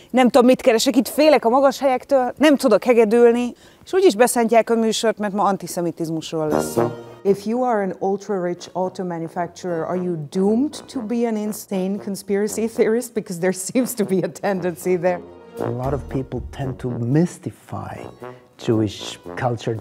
Nem tudom, mit keresek, itt félek a magas helyektől, nem tudok hegedülni, és úgyis beszántják a műsort, mert ma antiszemitizmusról lesz szó. If you are an ultra-rich auto manufacturer, are you doomed to be an insane conspiracy theorist? Because there seems to be a tendency there. A lot of people tend to mystify Jewish culture,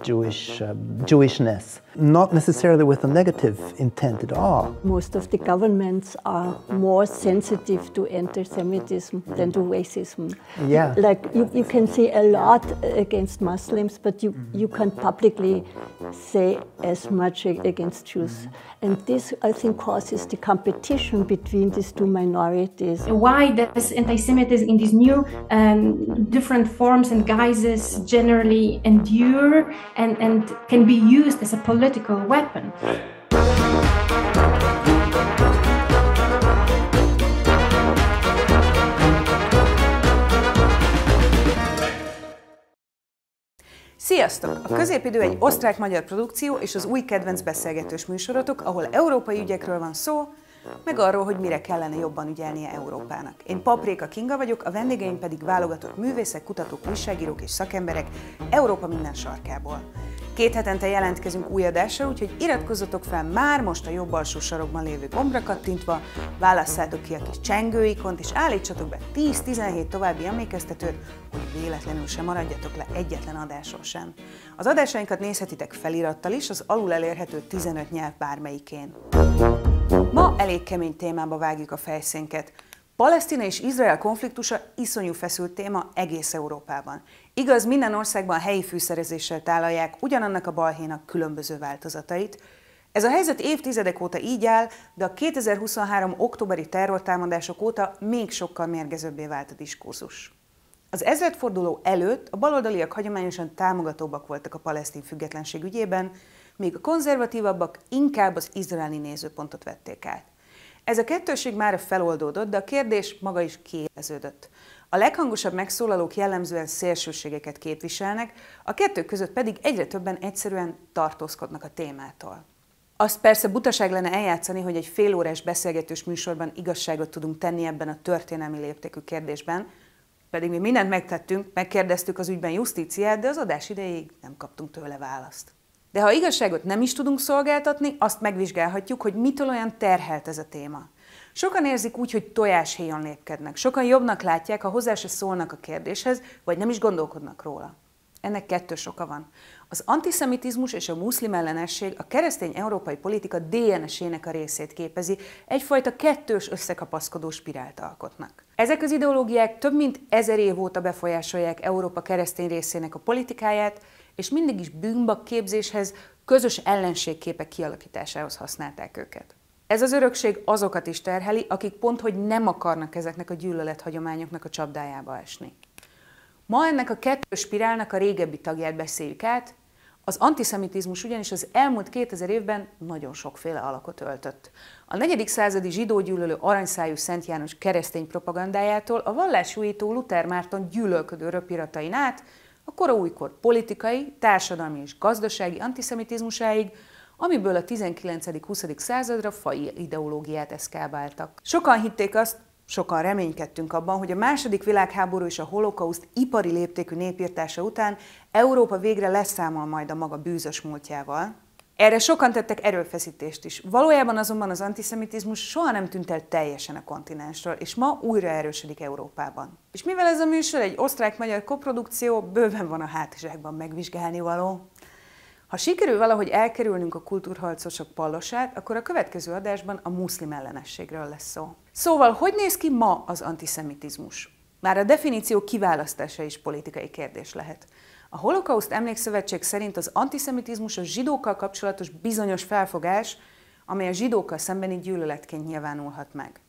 Jewishness, not necessarily with a negative intent at all. Most of the governments are more sensitive to anti-Semitism than to racism. Yeah. Like you can say a lot against Muslims, but you can't publicly say as much against Jews. And this, I think, causes the competition between these two minorities. Why does anti-Semitism in these new different forms and guises generally endure and can be used as a political weapon? Sziasztok! A Középidő egy osztrák-magyar produkció és az új kedvenc beszélgetős műsorotok, ahol európai ügyekről van szó, meg arról, hogy mire kellene jobban ügyelnie Európának. Én Papréka Kinga vagyok, a vendégeim pedig válogatott művészek, kutatók, újságírók és szakemberek Európa minden sarkából. 2 hetente jelentkezünk új adással, úgyhogy iratkozzatok fel már most a jobb alsó sarokban lévő gombra kattintva, válasszátok ki a kis csengőikont, és állítsatok be 10-17 további emlékeztetőt, hogy véletlenül sem maradjatok le egyetlen adásról sem. Az adásainkat nézhetitek felirattal is, az alul elérhető 15 nyelv bármelyikén. Ma elég kemény témába vágjuk a fejszénket. Palesztina és Izrael konfliktusa iszonyú feszült téma egész Európában. Igaz, minden országban helyi fűszerezéssel tálalják ugyanannak a balhénak különböző változatait. Ez a helyzet évtizedek óta így áll, de a 2023. októberi terrortámadások óta még sokkal mérgezőbbé vált a diskurzus. Az ezredforduló előtt a baloldaliak hagyományosan támogatóbbak voltak a palesztin függetlenség ügyében, míg a konzervatívabbak inkább az izraeli nézőpontot vették át. Ez a kettőség mára feloldódott, de a kérdés maga is kiéleződött. A leghangosabb megszólalók jellemzően szélsőségeket képviselnek, a kettő között pedig egyre többen egyszerűen tartózkodnak a témától. Azt persze butaság lenne eljátszani, hogy egy félórás beszélgetős műsorban igazságot tudunk tenni ebben a történelmi léptékű kérdésben, pedig mi mindent megtettünk, megkérdeztük az ügyben Justíciát, de az adás idejéig nem kaptunk tőle választ. De ha igazságot nem is tudunk szolgáltatni, azt megvizsgálhatjuk, hogy mitől olyan terhelt ez a téma. Sokan érzik úgy, hogy tojáshéjon lépkednek. Sokan jobbnak látják, ha hozzá se szólnak a kérdéshez, vagy nem is gondolkodnak róla. Ennek 2 oka van. Az antiszemitizmus és a muszlim ellenesség a keresztény európai politika DNS-ének a részét képezi, egyfajta kettős összekapaszkodó spirált alkotnak. Ezek az ideológiák több mint 1000 év óta befolyásolják Európa keresztény részének a politikáját, és mindig is bűnbakképzéshez, közös ellenségképek kialakításához használták őket. Ez az örökség azokat is terheli, akik pont hogy nem akarnak ezeknek a gyűlölethagyományoknak a csapdájába esni. Ma ennek a kettős spirálnak a régebbi tagját beszéljük át, az antiszemitizmus ugyanis az elmúlt 2000 évben nagyon sokféle alakot öltött. A 4. századi zsidógyűlölő aranyszájú Szent János keresztény propagandájától a vallásújító Luther Márton gyűlölködő röpiratain át, a kora újkor politikai, társadalmi és gazdasági antiszemitizmusáig, amiből a 19.-20. századra fai ideológiát eszkábáltak. Sokan hitték azt, sokan reménykedtünk abban, hogy a II. Világháború és a holokauszt ipari léptékű népirtása után Európa végre leszámol majd a maga bűzös múltjával. Erre sokan tettek erőfeszítést is. Valójában azonban az antiszemitizmus soha nem tűnt el teljesen a kontinensről, és ma újra erősödik Európában. És mivel ez a műsor egy osztrák-magyar koprodukció, bőven van a hátizsákban megvizsgálni való. Ha sikerül valahogy elkerülnünk a kultúrharcosok pallosát, akkor a következő adásban a muszlim ellenességről lesz szó. Szóval, hogy néz ki ma az antiszemitizmus? Már a definíció kiválasztása is politikai kérdés lehet. A Holokauszt Emlékszövetség szerint az antiszemitizmus a zsidókkal kapcsolatos bizonyos felfogás, amely a zsidókkal szembeni gyűlöletként nyilvánulhat meg.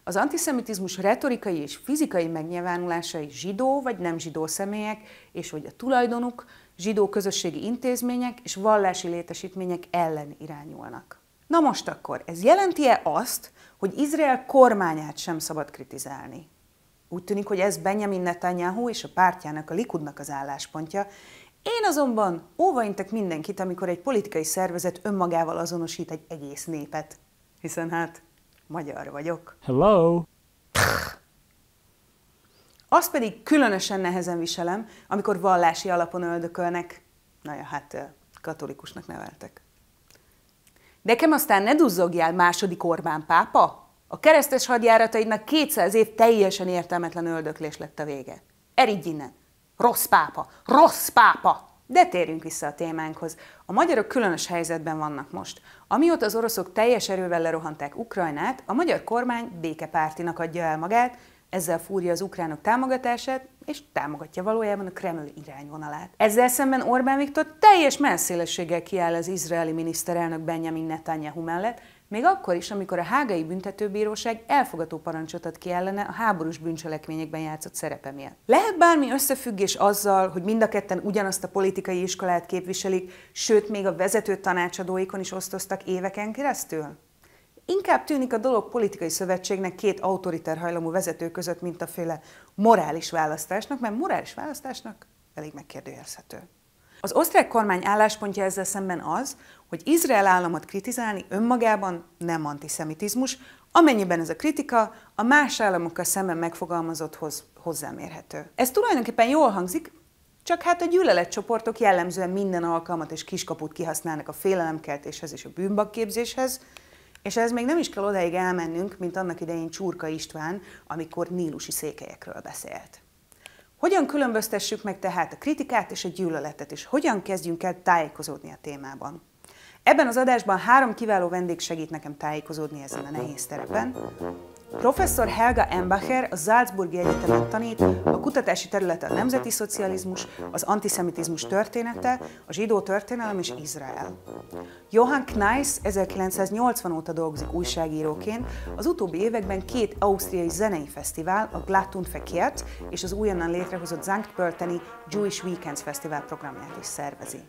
Az antiszemitizmus retorikai és fizikai megnyilvánulásai zsidó vagy nem zsidó személyek és vagy a tulajdonuk, zsidó közösségi intézmények és vallási létesítmények ellen irányulnak. Na most akkor, ez jelenti-e azt, hogy Izrael kormányát sem szabad kritizálni? Úgy tűnik, hogy ez Benjamin Netanyahu és a pártjának, a Likudnak az álláspontja. Én azonban óvaintek mindenkit, amikor egy politikai szervezet önmagával azonosít egy egész népet. Hiszen hát magyar vagyok. Hello! Azt pedig különösen nehezen viselem, amikor vallási alapon öldökölnek. Na ja, hát katolikusnak neveltek. Nekem aztán ne duzzogjál, második Orbán pápa! A keresztes hadjárataidnak 200 év teljesen értelmetlen öldöklés lett a vége. Eridj innen! Rossz pápa! Rossz pápa! De térjünk vissza a témánkhoz. A magyarok különös helyzetben vannak most. Amióta az oroszok teljes erővel lerohanták Ukrajnát, a magyar kormány békepártinak adja el magát, ezzel fúrja az ukránok támogatását, és támogatja valójában a Kreml irányvonalát. Ezzel szemben Orbán Viktor teljes mellszélességgel kiáll az izraeli miniszterelnök Benjamin Netanyahu mellett, még akkor is, amikor a hágai büntetőbíróság elfogató parancsot ad ki ellene a háborús bűncselekményekben játszott szerepe miatt. Lehet bármi összefüggés azzal, hogy mind a ketten ugyanazt a politikai iskolát képviselik, sőt, még a vezető tanácsadóikon is osztoztak éveken keresztül? Inkább tűnik a dolog politikai szövetségnek két autoriter hajlamú vezető között, mint a féle morális választásnak, mert morális választásnak elég megkérdőjelezhető. Az osztrák kormány álláspontja ezzel szemben az, hogy Izrael államot kritizálni önmagában nem antiszemitizmus, amennyiben ez a kritika a más államokkal szemben megfogalmazotthoz hozzámérhető. Ez tulajdonképpen jól hangzik, csak hát a gyűlöletcsoportok jellemzően minden alkalmat és kiskaput kihasználnak a félelemkeltéshez és a bűnbakképzéshez, és ez még nem is kell odáig elmennünk, mint annak idején Csurka István, amikor nílusi székelyekről beszélt. Hogyan különböztessük meg tehát a kritikát és a gyűlöletet, és hogyan kezdjünk el tájékozódni a témában? Ebben az adásban 3 kiváló vendég segít nekem tájékozódni ezen a nehéz terepen. Professzor Helga Embacher a Salzburgi Egyetemen tanít, a kutatási területe a nemzeti szocializmus, az antiszemitizmus története, a zsidó történelem és Izrael. Johann Kneiss 1980 óta dolgozik újságíróként, az utóbbi években 2 ausztriai zenei fesztivál, a Glatt und Verkehrt és az újonnan létrehozott Sankt Pölteni Jewish Weekends Fesztivál programját is szervezi.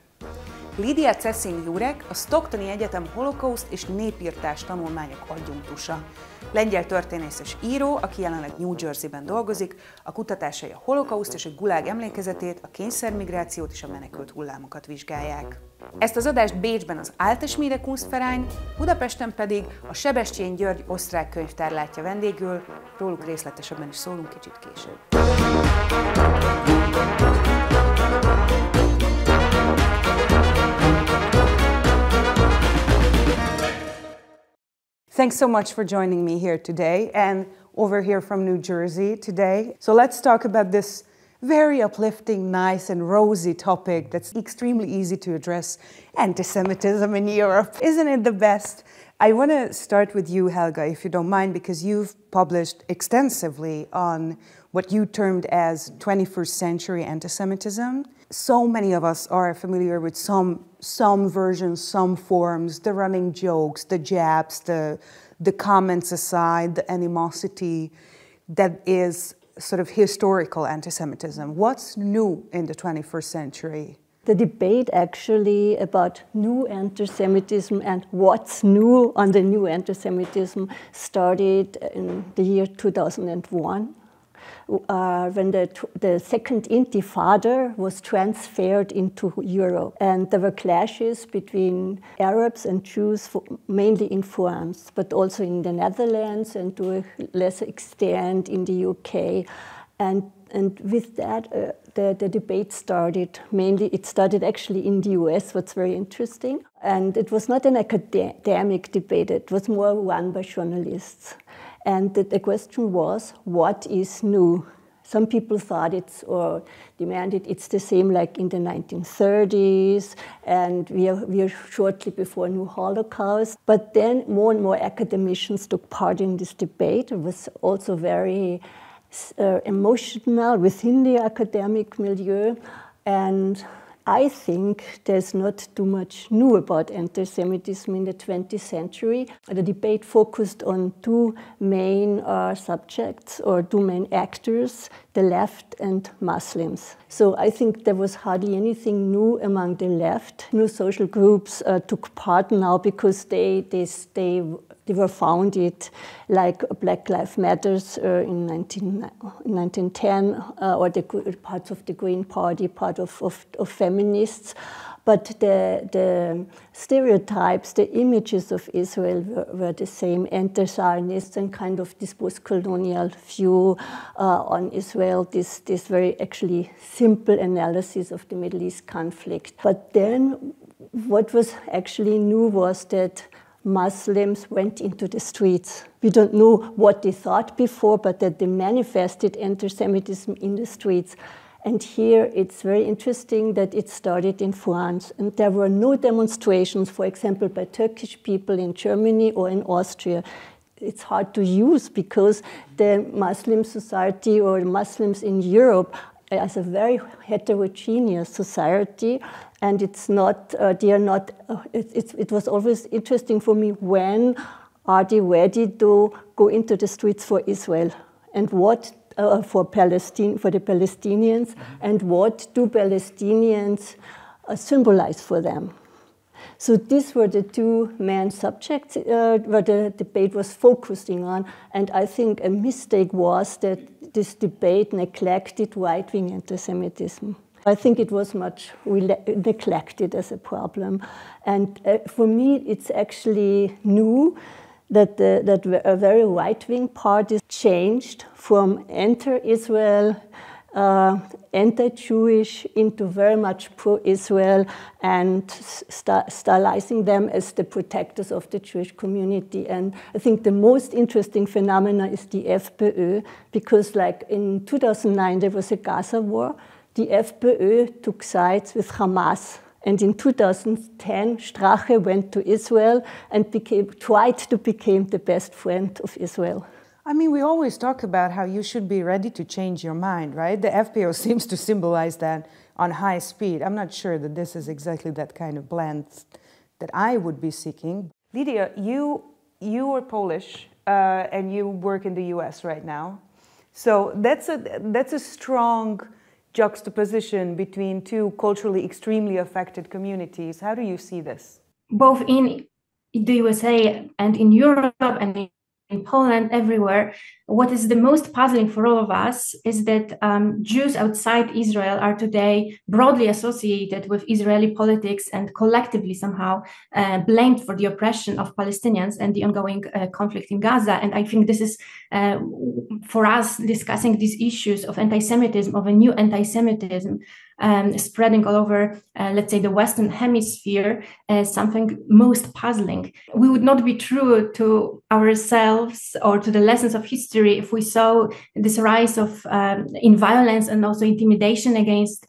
Lidia Ceszin-Jurek a Stocktoni Egyetem holokauszt és népírtás tanulmányok adjunktusa. Lengyel történész és író, aki jelenleg New Jerseyben dolgozik, a kutatásai a holokauszt és a gulág emlékezetét, a kényszermigrációt és a menekült hullámokat vizsgálják. Ezt az adást Bécsben az Alte Schmiede Kunstverein, Budapesten pedig a Sebestyén György osztrák könyvtár látja vendégül, róluk részletesebben is szólunk kicsit később. Thanks so much for joining me here today and over here from New Jersey today. So let's talk about this very uplifting, nice and rosy topic that's extremely easy to address, anti-Semitism in Europe. Isn't it the best? I want to start with you, Helga, if you don't mind, because you've published extensively on what you termed as 21st century anti-Semitism. So many of us are familiar with some versions, some forms, the running jokes, the jabs, the comments aside, the animosity that is sort of historical anti-Semitism. What's new in the 21st century? The debate actually about new anti-Semitism and what's new on the new anti-Semitism started in the year 2001. When the second Intifada was transferred into Europe. And there were clashes between Arabs and Jews, mainly in France, but also in the Netherlands and to a lesser extent in the UK. And with that, the debate started. Mainly, it started actually in the US, what's very interesting. And it was not an academic debate, it was more run by journalists. And the question was, what is new? Some people thought or demanded it's the same like in the 1930s, and we are shortly before new Holocaust. But then more and more academicians took part in this debate. It was also very emotional within the academic milieu, and I think there's not too much new about anti-Semitism in the 20th century. The debate focused on 2 main subjects or 2 main actors, the left and Muslims. So I think there was hardly anything new among the left. New social groups took part now because they were founded, like Black Lives Matters in 1910, or the parts of the Green Party, part of feminists. but the stereotypes, the images of Israel were the same, anti-Zionist and kind of this post-colonial view on Israel, this very actually simple analysis of the Middle East conflict. But then what was actually new was that Muslims went into the streets. We don't know what they thought before, but that they manifested anti-Semitism in the streets. And here it's very interesting that it started in France. And there were no demonstrations, for example, by Turkish people in Germany or in Austria. It's hard to use because the Muslim society or Muslims in Europe as a very heterogeneous society, and it's not, they are not, it was always interesting for me, when are they ready to go into the streets for Israel? And what for the Palestinians, and what do Palestinians symbolize for them? So these were the two main subjects where the debate was focusing on, and I think a mistake was that this debate neglected right-wing anti-Semitism. I think it was much neglected as a problem, and for me it's actually new that a very right-wing party changed from anti-Israel, anti-Jewish into very much pro-Israel, and stylizing them as the protectors of the Jewish community. And I think the most interesting phenomena is the FPÖ, because like in 2009 there was a Gaza war. The FPÖ took sides with Hamas. And in 2010, Strache went to Israel and tried to become the best friend of Israel. I mean, we always talk about how you should be ready to change your mind, right? The FPÖ seems to symbolize that on high speed. I'm not sure that this is exactly that kind of blend that I would be seeking. Lydia, you are Polish and you work in the US right now. So that's a strong juxtaposition between two culturally extremely affected communities. How do you see this? Both in the USA and in Europe and in Poland, everywhere, what is the most puzzling for all of us is that Jews outside Israel are today broadly associated with Israeli politics and collectively somehow blamed for the oppression of Palestinians and the ongoing conflict in Gaza. And I think this is, for us, discussing these issues of anti-Semitism, of a new anti-Semitism, spreading all over, let's say, the Western Hemisphere, something most puzzling. We would not be true to ourselves or to the lessons of history if we saw this rise of in violence and also intimidation against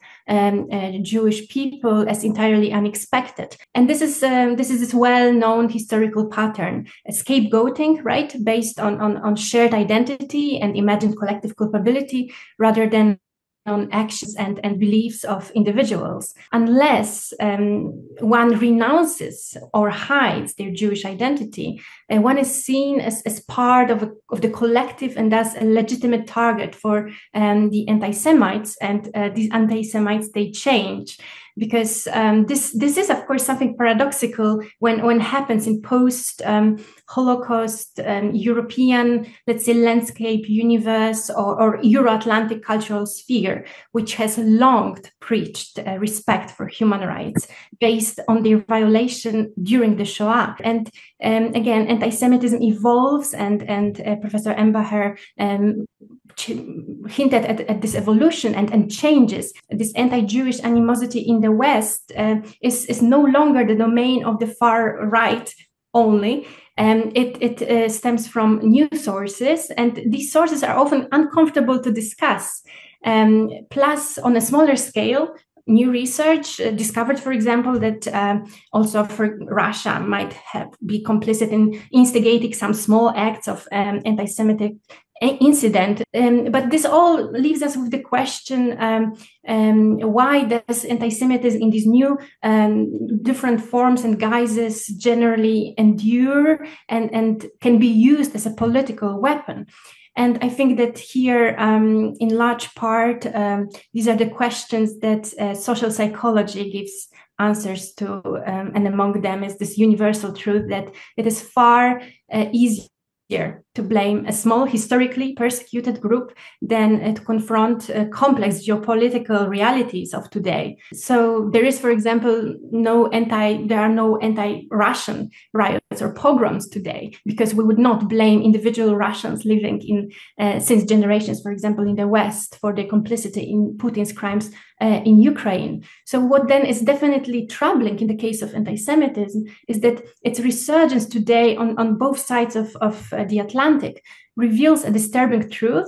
Jewish people as entirely unexpected. And this is this well-known historical pattern, scapegoating, right, based on shared identity and imagined collective culpability rather than on actions and beliefs of individuals. Unless one renounces or hides their Jewish identity, one is seen as part of the collective and thus a legitimate target for the anti-Semites. And these anti-Semites, they change. Because this is, of course, something paradoxical when happens in post-Holocaust European, let's say, landscape universe or Euro-Atlantic cultural sphere, which has long preached respect for human rights based on their violation during the Shoah. And again, anti-Semitism evolves, and Professor Embacher hinted at this evolution and changes. This anti-Jewish animosity in the West is no longer the domain of the far right only. It stems from new sources, and these sources are often uncomfortable to discuss. Plus, on a smaller scale, new research discovered, for example, that also for Russia might be complicit in instigating some small acts of anti-Semitic incident. But this all leaves us with the question, why does anti-Semitism in these new different forms and guises generally endure and can be used as a political weapon? And I think that here, in large part, these are the questions that social psychology gives answers to, and among them is this universal truth that it is far easier to blame a small, historically persecuted group than to confront complex geopolitical realities of today. So there is, for example, there are no anti-Russian riots or pogroms today, because we would not blame individual Russians living since generations, for example, in the West, for their complicity in Putin's crimes in Ukraine. So what then is definitely troubling in the case of anti-Semitism is that its resurgence today on both sides of the Atlantic reveals a disturbing truth.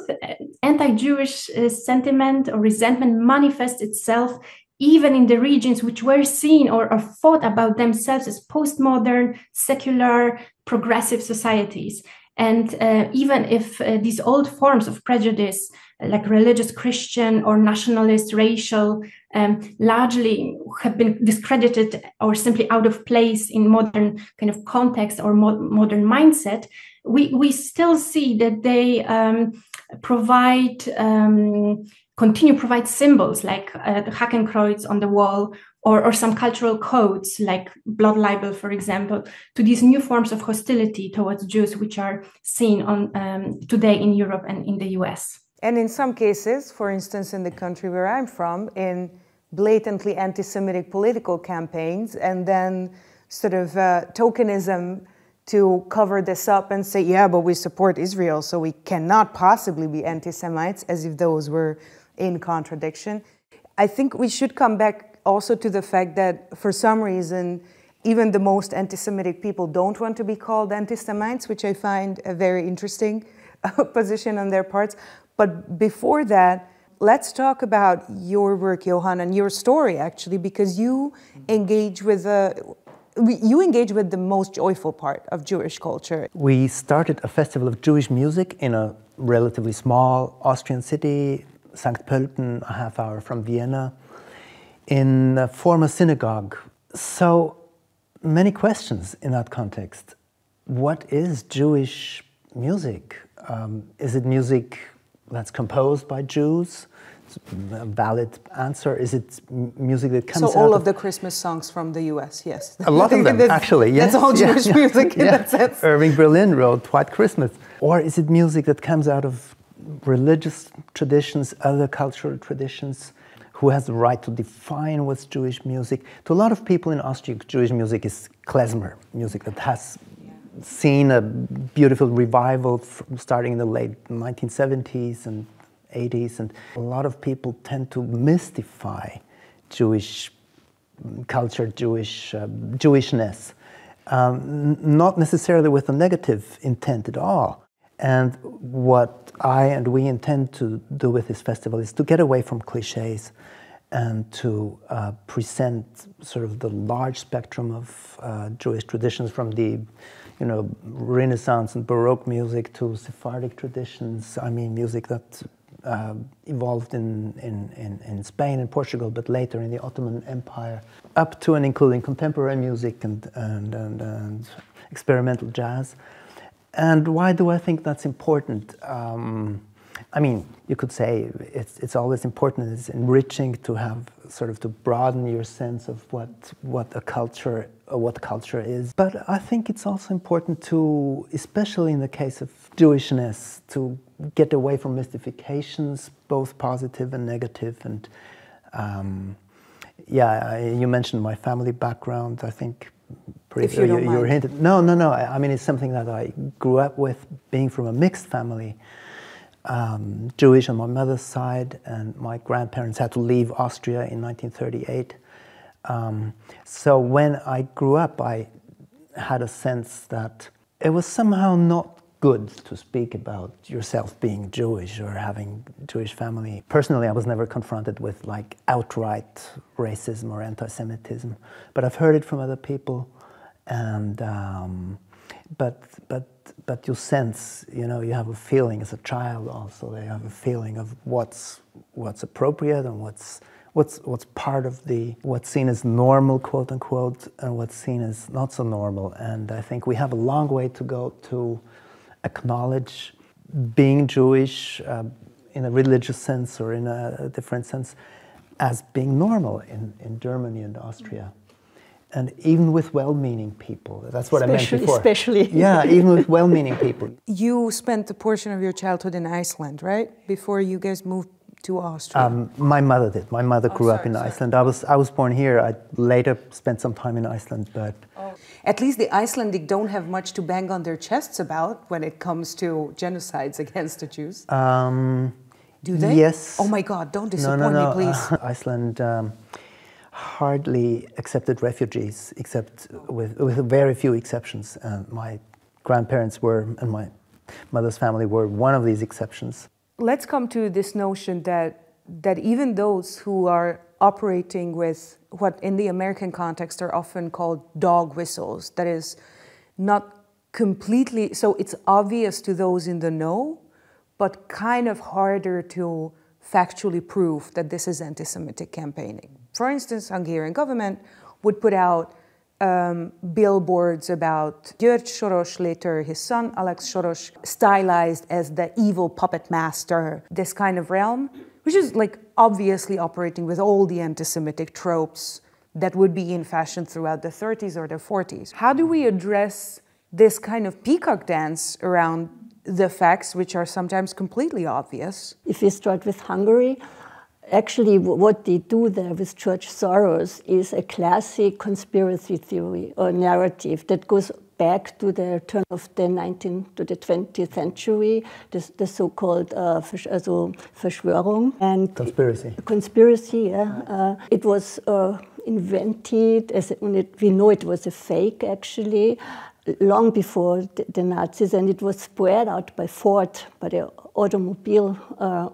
Anti-Jewish sentiment or resentment manifests itself even in the regions which were seen or thought about themselves as postmodern, secular, progressive societies. And even if these old forms of prejudice, like religious, Christian, or nationalist, racial, largely have been discredited or simply out of place in modern kind of context or modern mindset, we still see that they continue to provide symbols like the Hakenkreuz on the wall, or some cultural codes like blood libel, for example, to these new forms of hostility towards Jews, which are seen today in Europe and in the US. And in some cases, for instance, in the country where I'm from, in blatantly anti-Semitic political campaigns, and then sort of tokenism to cover this up and say, yeah, but we support Israel, so we cannot possibly be anti-Semites, as if those were in contradiction. I think we should come back also to the fact that for some reason, even the most anti-Semitic people don't want to be called anti-Semites, which I find a very interesting position on their parts. But before that, let's talk about your work, Johan, and your story, actually, because you engage with the most joyful part of Jewish culture. We started a festival of Jewish music in a relatively small Austrian city, St. Pölten, a half hour from Vienna, in a former synagogue. So many questions in that context. What is Jewish music? Is it music that's composed by Jews? It's a valid answer. Is it music that comes out So all of the Christmas songs from the US, yes. A lot of them, actually, yes. That's all Jewish music in that sense. Irving Berlin wrote White Christmas. Or is it music that comes out of religious traditions, other cultural traditions? Who has the right to define what's Jewish music? To a lot of people in Austria, Jewish music is klezmer, music that has seen a beautiful revival starting in the late 1970s and 80s, and a lot of people tend to mystify Jewish culture, Jewishness, not necessarily with a negative intent at all. And what I and we intend to do with this festival is to get away from cliches and to present sort of the large spectrum of Jewish traditions, from the Renaissance and Baroque music to Sephardic traditions. I mean, music that evolved in Spain and Portugal, but later in the Ottoman Empire, up to and including contemporary music and experimental jazz. And why do I think that's important? I mean, you could say it's always important, it's enriching to have sort of to broaden your sense of what culture is. But I think it's also important to, especially in the case of Jewishness, to get away from mystifications, both positive and negative. And you mentioned my family background, I think. If you don't mind. You were hinted. No. I mean, it's something that I grew up with, being from a mixed family. Jewish on my mother's side, and my grandparents had to leave Austria in 1938. So when I grew up, I had a sense that it was somehow not good to speak about yourself being Jewish or having Jewish family. Personally, I was never confronted with like outright racism or anti-Semitism, but I've heard it from other people, and but you sense, you have a feeling as a child also. They have a feeling of what's appropriate and what's part of what's seen as normal, quote unquote, and what's seen as not so normal. And I think we have a long way to go to acknowledge being Jewish in a religious sense or in a different sense as being normal in Germany and Austria. And even with well-meaning people. That's what I meant before. Especially. Yeah, even with well-meaning people. You spent a portion of your childhood in Iceland, right? Before you guys moved to Austria. My mother did. My mother grew up in Iceland. I was born here. I later spent some time in Iceland, but... At least the Icelandic don't have much to bang on their chests about when it comes to genocides against the Jews. Do they? Yes. Oh my God, don't disappoint me, please. Iceland hardly accepted refugees, except with very few exceptions. My grandparents were, and my mother's family were one of these exceptions. Let's come to this notion that even those who are operating with what in the American context are often called dog whistles, that is not completely, so it's obvious to those in the know, but kind of harder to factually prove that this is anti-Semitic campaigning. For instance, Hungarian government would put out billboards about György Soros, later his son Alex Soros, stylized as the evil puppet master, this kind of realm, which is like obviously operating with all the anti-Semitic tropes that would be in fashion throughout the 30s or the 40s. How do we address this kind of peacock dance around the facts, which are sometimes completely obvious? If we start with Hungary, actually what they do there with George Soros is a classic conspiracy theory or narrative that goes back to the turn of the 19th to the 20th century, the so-called Verschwörung. And Conspiracy, yeah. It was invented, we know it was a fake actually, long before the Nazis, and it was spread out by Ford, by the automobile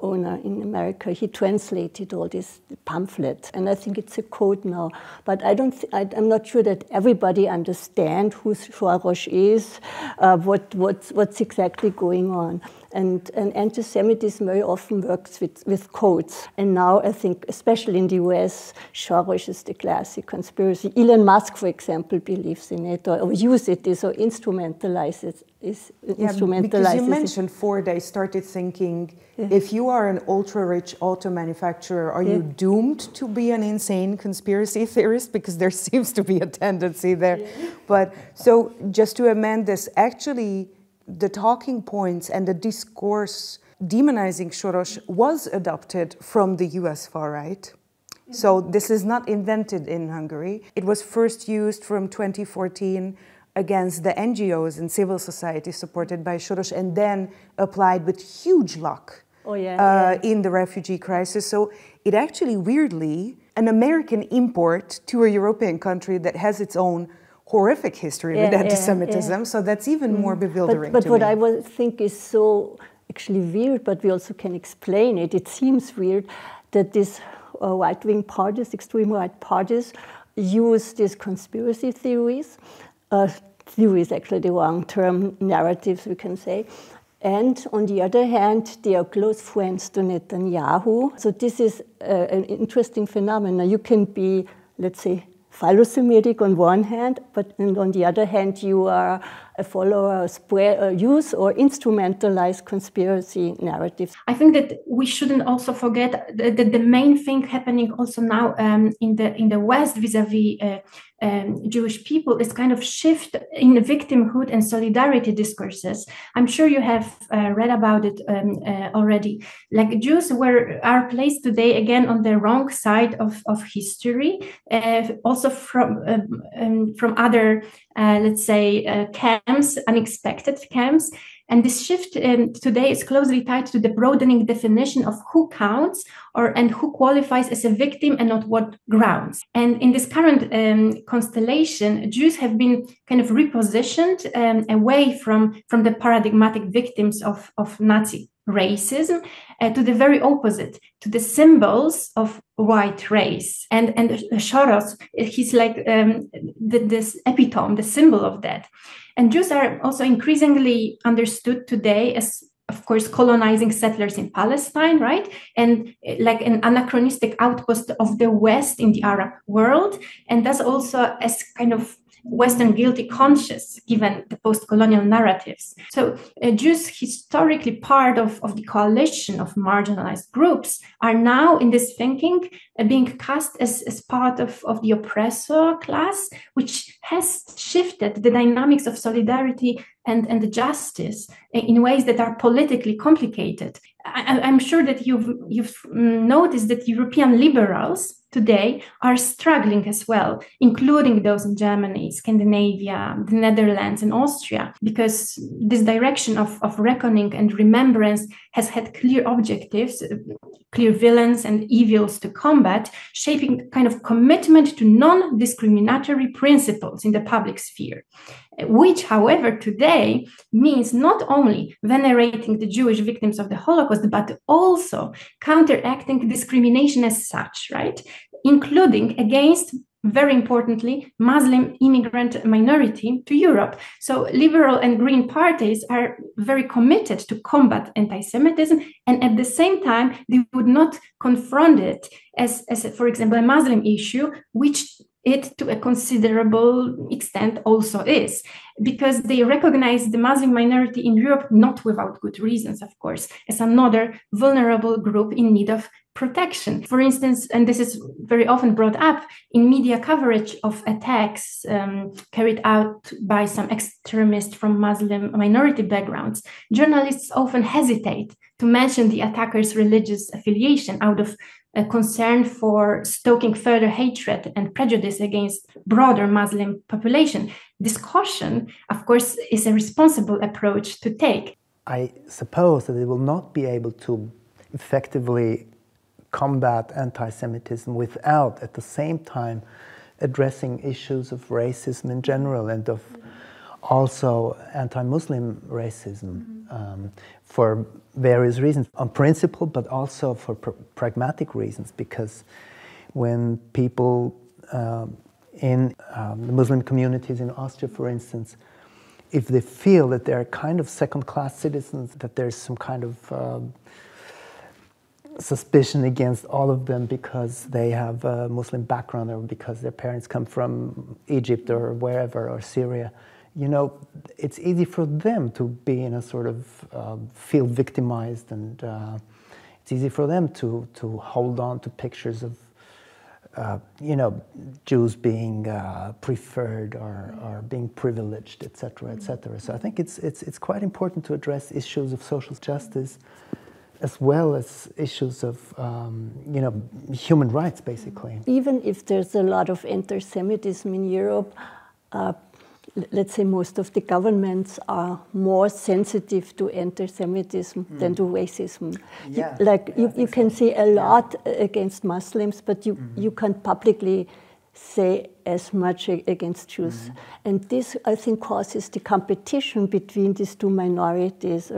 owner in America. He translated all these pamphlets, and I think it's a code now. But I'm not sure that everybody understands who Soros is, what's exactly going on. And anti-Semitism very often works with codes. And now I think, especially in the US, Soros is the classic conspiracy. Elon Musk, for example, believes in it or uses it or instrumentalizes it. Because you mentioned Ford, I started thinking, if you are an ultra-rich auto manufacturer, are you doomed to be an insane conspiracy theorist? Because there seems to be a tendency there. But so just to amend this, actually, the talking points and the discourse demonizing Soros was adopted from the US far-right. So this is not invented in Hungary. It was first used from 2014 against the NGOs and civil society supported by Soros, and then applied with huge luck in the refugee crisis. So it actually, weirdly, an American import to a European country that has its own horrific history with anti-Semitism, so that's even more bewildering but to what me. I would think is so actually weird, but we also can explain it. It seems weird that these right-wing parties, extreme right parties, use these conspiracy theories. Theory is actually the wrong term, narratives we can say. And on the other hand, they are close friends to Netanyahu. So this is an interesting phenomenon. You can be, let's say, philo-Semitic on one hand, but on the other hand, you are a follower, use or instrumentalize conspiracy narratives. I think that we shouldn't also forget that the main thing happening also now in the West vis-a-vis Jewish people is kind of shift in the victimhood and solidarity discourses. I'm sure you have read about it already. Like Jews are placed today again on the wrong side of history, also from other, let's say, camps, unexpected camps. And this shift today is closely tied to the broadening definition of who counts and who qualifies as a victim and on what grounds. And in this current constellation, Jews have been kind of repositioned away from the paradigmatic victims of Nazi racism to the very opposite, to the symbols of white race. And Soros, he's like this epitome, the symbol of that. And Jews are also increasingly understood today as, of course, colonizing settlers in Palestine, right? And like an anachronistic outpost of the West in the Arab world. And thus also as kind of Western guilty conscience, given the post-colonial narratives. So Jews, historically part of the coalition of marginalized groups, are now in this thinking being cast as part of the oppressor class, which has shifted the dynamics of solidarity and the justice in ways that are politically complicated. I'm sure that you've noticed that European liberals today are struggling as well, including those in Germany, Scandinavia, the Netherlands, and Austria, because this direction of reckoning and remembrance has had clear objectives, clear villains and evils to combat, shaping kind of commitment to non-discriminatory principles in the public sphere, which, however, today means not only venerating the Jewish victims of the Holocaust, but also counteracting discrimination as such, right? Including against, very importantly, Muslim immigrant minority to Europe. So liberal and green parties are very committed to combat anti-Semitism, and at the same time, they would not confront it as for example, a Muslim issue, which it to a considerable extent also is, because they recognize the Muslim minority in Europe, not without good reasons, of course, as another vulnerable group in need of protection. For instance, and this is very often brought up in media coverage of attacks carried out by some extremists from Muslim minority backgrounds, journalists often hesitate to mention the attacker's religious affiliation out of a concern for stoking further hatred and prejudice against broader Muslim population. This caution, of course, is a responsible approach to take. I suppose that it will not be able to effectively combat anti-Semitism without, at the same time, addressing issues of racism in general and of also anti-Muslim racism for various reasons, on principle, but also for pragmatic reasons, because when people in the Muslim communities in Austria, for instance, if they feel that they're kind of second-class citizens, that there's some kind of suspicion against all of them because they have a Muslim background or because their parents come from Egypt or wherever, or Syria, you know, it's easy for them to be in a sort of feel victimized, and it's easy for them to hold on to pictures of you know, Jews being preferred or being privileged, etc., etc. So I think it's quite important to address issues of social justice as well as issues of you know, human rights, basically. Even if there's a lot of anti-Semitism in Europe, let's say most of the governments are more sensitive to anti-Semitism than to racism. Yeah. You can say a lot against Muslims, but you can't publicly say as much against Jews. And this, I think, causes the competition between these two minorities.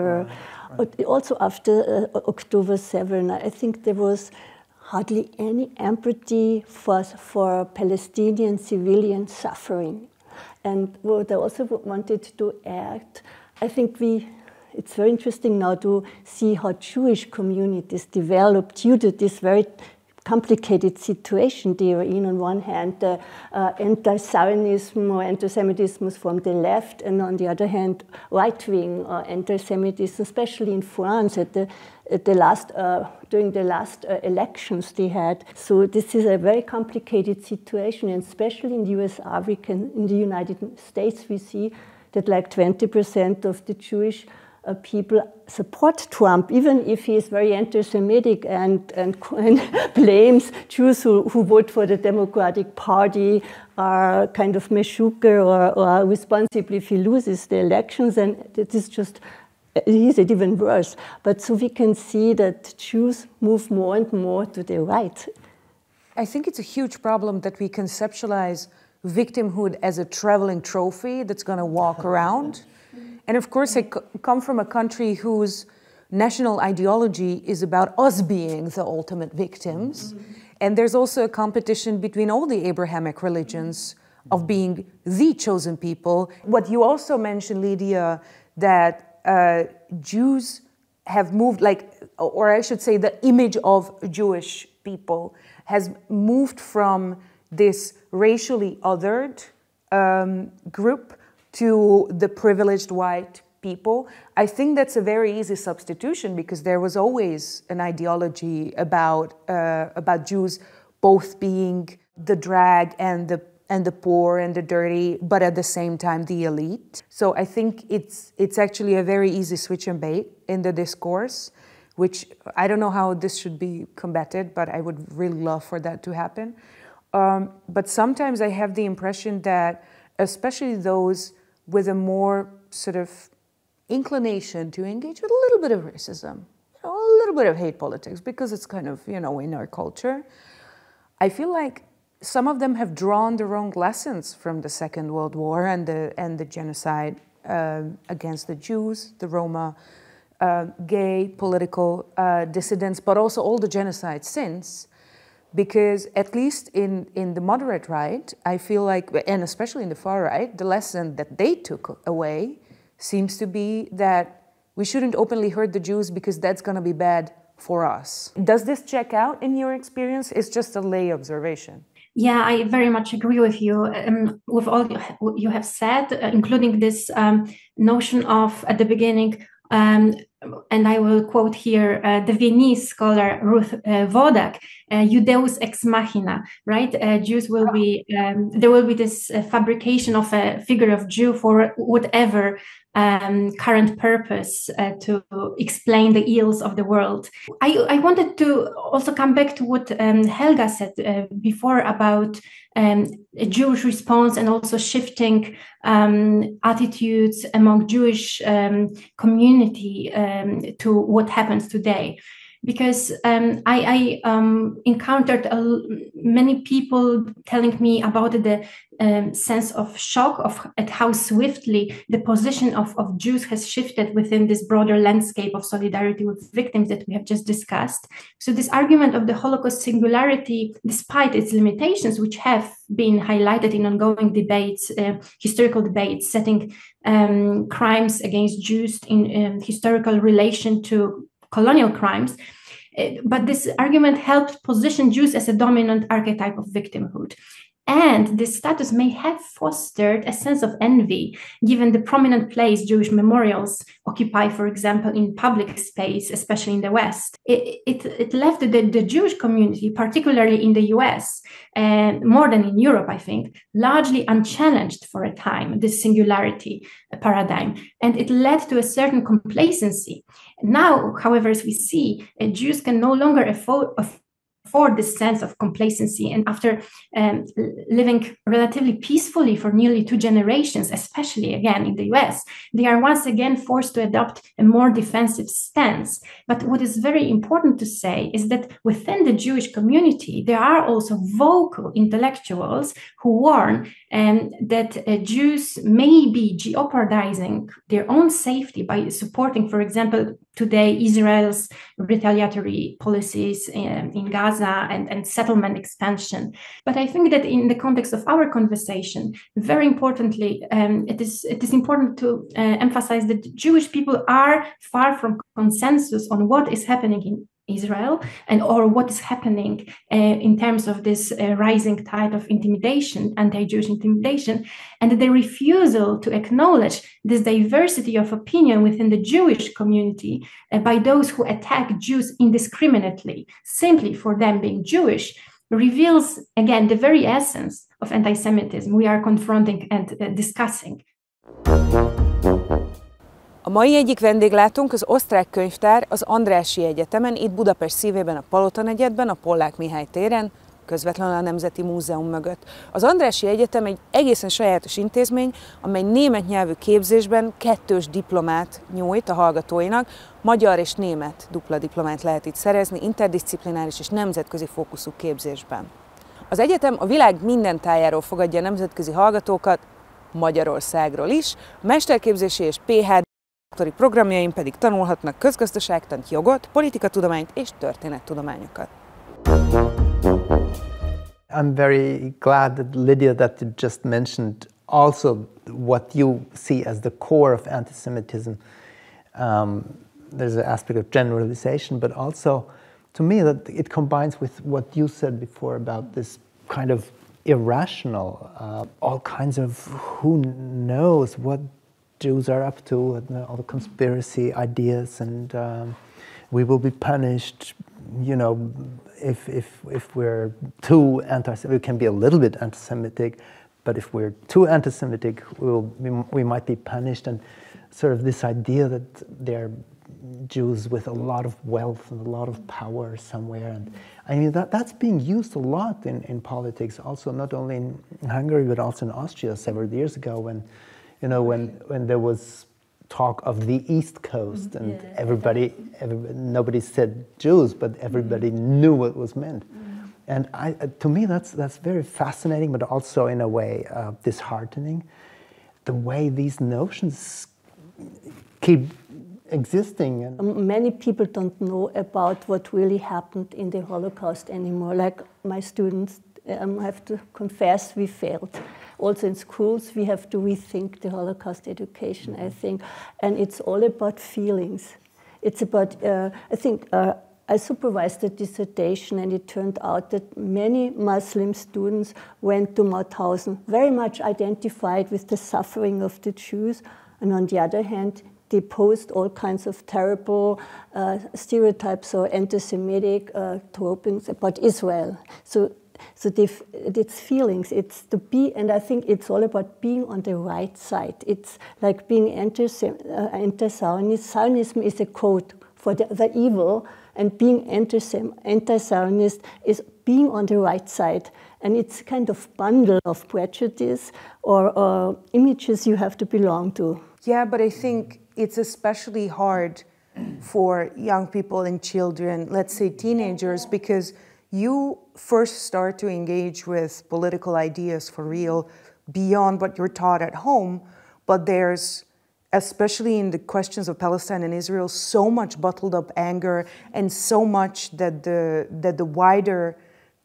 Also after October 7, I think there was hardly any empathy for Palestinian civilian suffering. And what I also wanted to add, I think it's very interesting now to see how Jewish communities developed due to this very complicated situation they are in. On one hand, anti-Zionism or anti-Semitism from the left, and on the other hand, right-wing anti-Semitism, especially in France during the last elections they had. So this is a very complicated situation, and especially in the USA, in the United States, we see that like 20% of the Jewish people support Trump, even if he is very anti-Semitic and blames Jews who vote for the Democratic Party are kind of meshuggah or responsible if he loses the elections, and it is just, is it even worse? But so we can see that Jews move more and more to the right. I think it's a huge problem that we conceptualize victimhood as a traveling trophy that's going to walk around. And of course, I come from a country whose national ideology is about us being the ultimate victims. And there's also a competition between all the Abrahamic religions of being the chosen people. What you also mentioned, Lydia, that Jews have moved, or I should say the image of Jewish people has moved from this racially othered group to the privileged white people. I think that's a very easy substitution because there was always an ideology about Jews both being the drag and the poor and the dirty, but at the same time the elite. So I think it's actually a very easy switch and bait in the discourse, which I don't know how this should be combated, but I would really love for that to happen. But sometimes I have the impression that especially those with a more sort of inclination to engage with a little bit of racism, a little bit of hate politics, because it's kind of, in our culture, I feel like some of them have drawn the wrong lessons from the Second World War and the genocide against the Jews, the Roma, gay political dissidents, but also all the genocides since. Because at least in the moderate right, I feel like, and especially in the far right, the lesson that they took away seems to be that we shouldn't openly hurt the Jews because that's going to be bad for us. Does this check out in your experience? It's just a lay observation. Yeah, I very much agree with you, with all you have said, including this notion of, at the beginning, and I will quote here the Viennese scholar Ruth Wodak, Judeus ex machina, right? Jews will be, there will be this fabrication of a figure of Jew for whatever current purpose to explain the ills of the world. I wanted to also come back to what Helga said before about a Jewish response and also shifting attitudes among Jewish community to what happens today. Because I encountered many people telling me about the sense of shock at how swiftly the position of Jews has shifted within this broader landscape of solidarity with victims that we have just discussed. So this argument of the Holocaust singularity, despite its limitations, which have been highlighted in ongoing debates, historical debates, setting crimes against Jews in historical relation to colonial crimes, but this argument helped position Jews as a dominant archetype of victimhood. And this status may have fostered a sense of envy, given the prominent place Jewish memorials occupy, for example, in public space, especially in the West. It left the Jewish community, particularly in the US, more than in Europe, I think, largely unchallenged for a time, this singularity paradigm. And it led to a certain complacency. Now, however, as we see, Jews can no longer afford this sense of complacency. And after living relatively peacefully for nearly 2 generations, especially again in the US, they are once again forced to adopt a more defensive stance. But what is very important to say is that within the Jewish community, there are also vocal intellectuals who warn that Jews may be jeopardizing their own safety by supporting, for example, today Israel's retaliatory policies in Gaza and settlement expansion. But I think that in the context of our conversation, very importantly, it is important to emphasize that Jewish people are far from consensus on what is happening in Israel or what is happening in terms of this rising tide of intimidation, anti-Jewish intimidation, and the refusal to acknowledge this diversity of opinion within the Jewish community by those who attack Jews indiscriminately simply for them being Jewish reveals again the very essence of anti-Semitism we are confronting and discussing. A mai egyik vendéglátónk az osztrák könyvtár az Andrássy Egyetemen, itt Budapest szívében, a Palotanegyedben, a Pollák Mihály téren, közvetlenül a Nemzeti Múzeum mögött. Az Andrássy Egyetem egy egészen sajátos intézmény, amely német nyelvű képzésben 2. diplomát nyújt a hallgatóinak, magyar és német dupla diplomát lehet itt szerezni, interdisziplináris és nemzetközi fókuszú képzésben. Az egyetem a világ minden tájáról fogadja a nemzetközi hallgatókat, Magyarországról is, a mesterképzési és PhD doktori programjain pedig tanulhatnak közgazdaságtant, jogot, politikatudományt és történettudományokat. I'm very glad that Lydia, that you just mentioned also what you see as the core of anti-Semitism. There's an aspect of generalization, but also to me that it combines with what you said before about this kind of irrational. All kinds of who knows what Jews are up to, and all the conspiracy ideas, and we will be punished. You know, if we're too anti-Semitic, we can be a little bit anti-Semitic, but if we're too anti-Semitic, we might be punished. And sort of this idea that they're Jews with a lot of wealth and a lot of power somewhere, and I mean that's being used a lot in politics, also not only in Hungary but also in Austria several years ago, when you know when there was talk of the East Coast, and everybody nobody said Jews, but everybody knew what was meant. And to me that's very fascinating, but also in a way disheartening, the way these notions keep existing. And many people don't know about what really happened in the Holocaust anymore. Like my students, I have to confess, we failed. Also in schools, we have to rethink the Holocaust education, I think. And it's all about feelings. It's about, I think, I supervised a dissertation, and it turned out that many Muslim students went to Mauthausen, very much identified with the suffering of the Jews, and on the other hand, they posed all kinds of terrible stereotypes or anti-Semitic tropings about Israel. So it's feelings, it's to be, and I think it's all about being on the right side. It's like being anti-Zionist. Zionism is a code for the evil, and being anti-Zionist is being on the right side. And it's a kind of bundle of prejudice or images you have to belong to. Yeah, but I think it's especially hard for young people and children, let's say teenagers, because you first start to engage with political ideas for real beyond what you're taught at home, but there's, especially in the questions of Palestine and Israel, so much bottled up anger and so much that the wider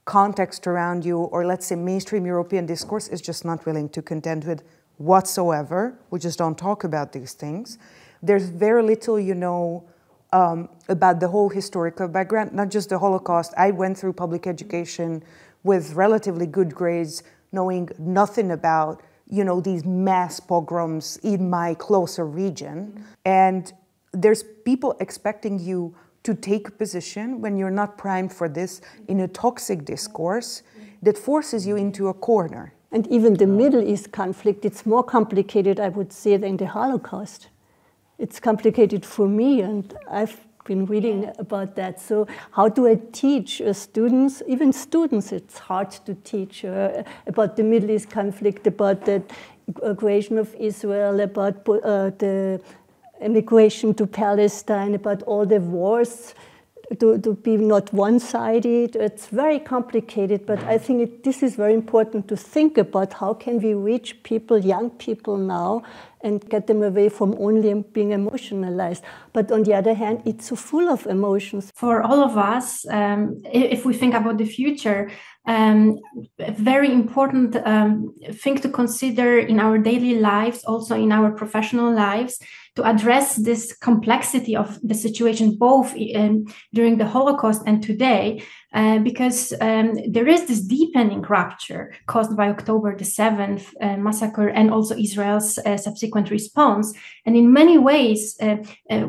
context around you, or let's say mainstream European discourse, is just not willing to contend with whatsoever. We just don't talk about these things. There's very little you know about the whole historical background, not just the Holocaust. I went through public education with relatively good grades, knowing nothing about, you know, these mass pogroms in my closer region. And there's people expecting you to take a position when you're not primed for this in a toxic discourse that forces you into a corner. And even the Middle East conflict, it's more complicated, I would say, than the Holocaust. It's complicated for me, and I've been reading about that. So how do I teach students, even students, it's hard to teach about the Middle East conflict, about the creation of Israel, about the immigration to Palestine, about all the wars, to be not one-sided. It's very complicated, but I think this is very important to think about. How can we reach people, young people now, and get them away from only being emotionalized? But on the other hand, it's so full of emotions. For all of us, if we think about the future, a very important thing to consider in our daily lives, also in our professional lives, to address this complexity of the situation, both during the Holocaust and today, because there is this deepening rupture caused by October the 7th massacre and also Israel's subsequent response. And in many ways,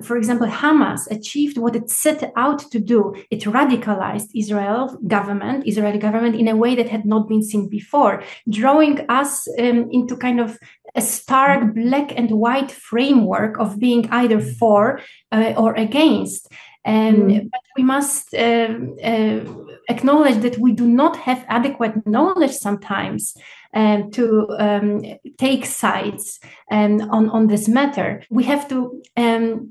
for example, Hamas achieved what it set out to do. It radicalized Israeli government in a way that had not been seen before, drawing us into kind of a stark black and white framework of being either for or against. But we must acknowledge that we do not have adequate knowledge sometimes to take sides on this matter. We have to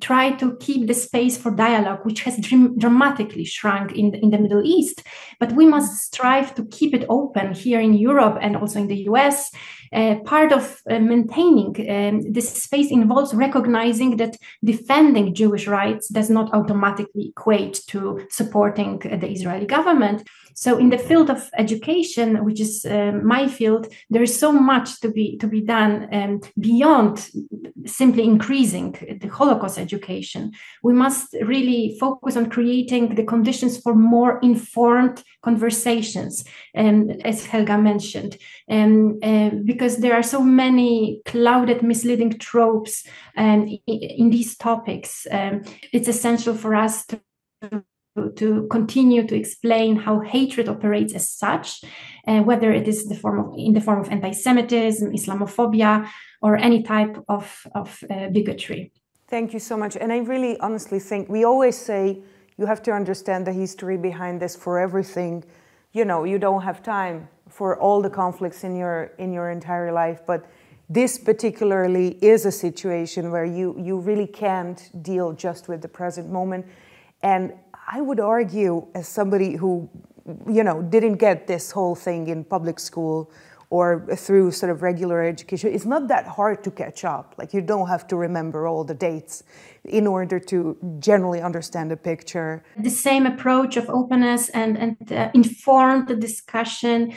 try to keep the space for dialogue, which has dramatically shrunk in the Middle East. But we must strive to keep it open here in Europe and also in the US. Part of maintaining this space involves recognizing that defending Jewish rights does not automatically equate to to supporting the Israeli government. So in the field of education, which is my field, there is so much to be done beyond simply increasing the Holocaust education. We must really focus on creating the conditions for more informed conversations, as Helga mentioned, because there are so many clouded, misleading tropes in these topics. It's essential for us to continue to explain how hatred operates as such, whether it is in the form of anti-Semitism, Islamophobia, or any type of bigotry. Thank you so much. And I really honestly think we always say you have to understand the history behind this for everything. You know, you don't have time for all the conflicts in your entire life, but this particularly is a situation where you really can't deal just with the present moment. And I would argue, as somebody who, you know, didn't get this whole thing in public school or through sort of regular education, it's not that hard to catch up. Like, you don't have to remember all the dates in order to generally understand the picture. The same approach of openness and informed discussion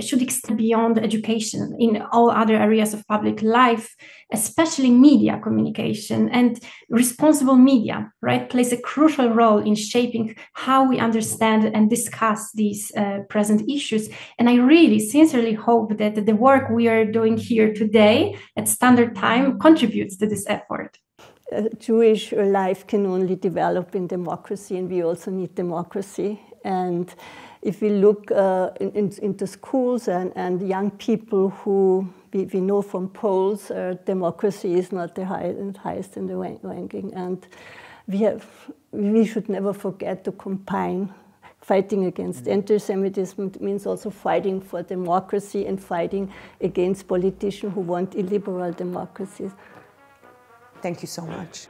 should extend beyond education in all other areas of public life, especially media communication. And responsible media, right, plays a crucial role in shaping how we understand and discuss these present issues. And I really sincerely hope that the work we are doing here today at Standard Time contributes to this effort. Jewish life can only develop in democracy, and we also need democracy. And if we look into schools and young people who we know from polls, democracy is not the highest in the ranking. And we should never forget to combine fighting against anti-Semitism. It means also fighting for democracy and fighting against politicians who want illiberal democracies. Thank you so much.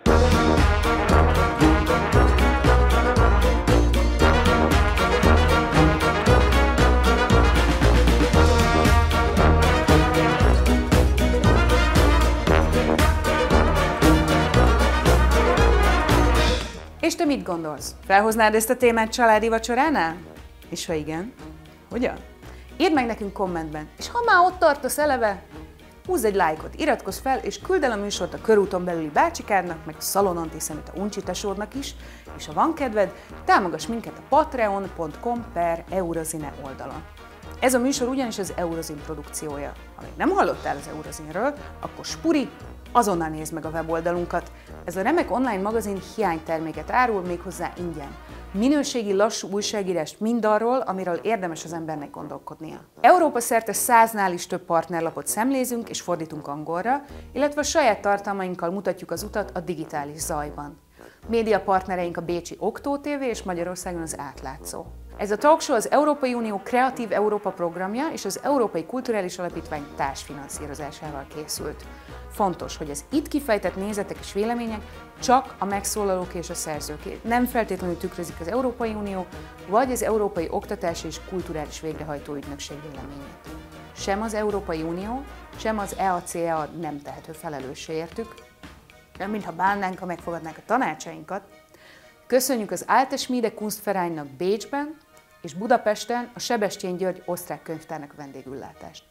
És te mit gondolsz? Felhoznád ezt a témát családi vacsoránál? És ha igen, hogyan? Írd meg nekünk kommentben, és ha már ott tartasz eleve, húzz egy lájkot, iratkozz fel, és küldd el a műsort a körúton belüli bácsikádnak, meg a szalon antiszemita uncsitesódnak is, és ha van kedved, támogass minket a patreon.com/eurozine oldalon. Ez a műsor ugyanis az Eurozine produkciója. Ha még nem hallottál az Eurozinről, akkor spuri, azonnal nézd meg a weboldalunkat. Ez a remek online magazin hiányterméket árul, méghozzá ingyen. Minőségi, lassú újságírást mindarról, amiről érdemes az embernek gondolkodnia. Európa szerte 100-nál is több partnerlapot szemlézünk és fordítunk angolra, illetve a saját tartalmainkkal mutatjuk az utat a digitális zajban. Média partnereink a bécsi Októ TV és Magyarországon az Átlátszó. Ez a talkshow az Európai Unió Kreatív Európa programja és az Európai Kulturális Alapítvány társfinanszírozásával készült. Fontos, hogy az itt kifejtett nézetek és vélemények csak a megszólalók és a szerzőké. Nem feltétlenül tükrözik az Európai Unió vagy az Európai Oktatási és Kulturális Végrehajtó Ügynökség véleményét. Sem az Európai Unió, sem az EACEA nem tehető felelőssé értük, mintha bánnánk, ha megfogadnánk a tanácsainkat. Köszönjük az Alte Schmiede Kunstvereinnak Bécsben és Budapesten a Sebestyén György osztrák könyvtárnak vendégüllátást.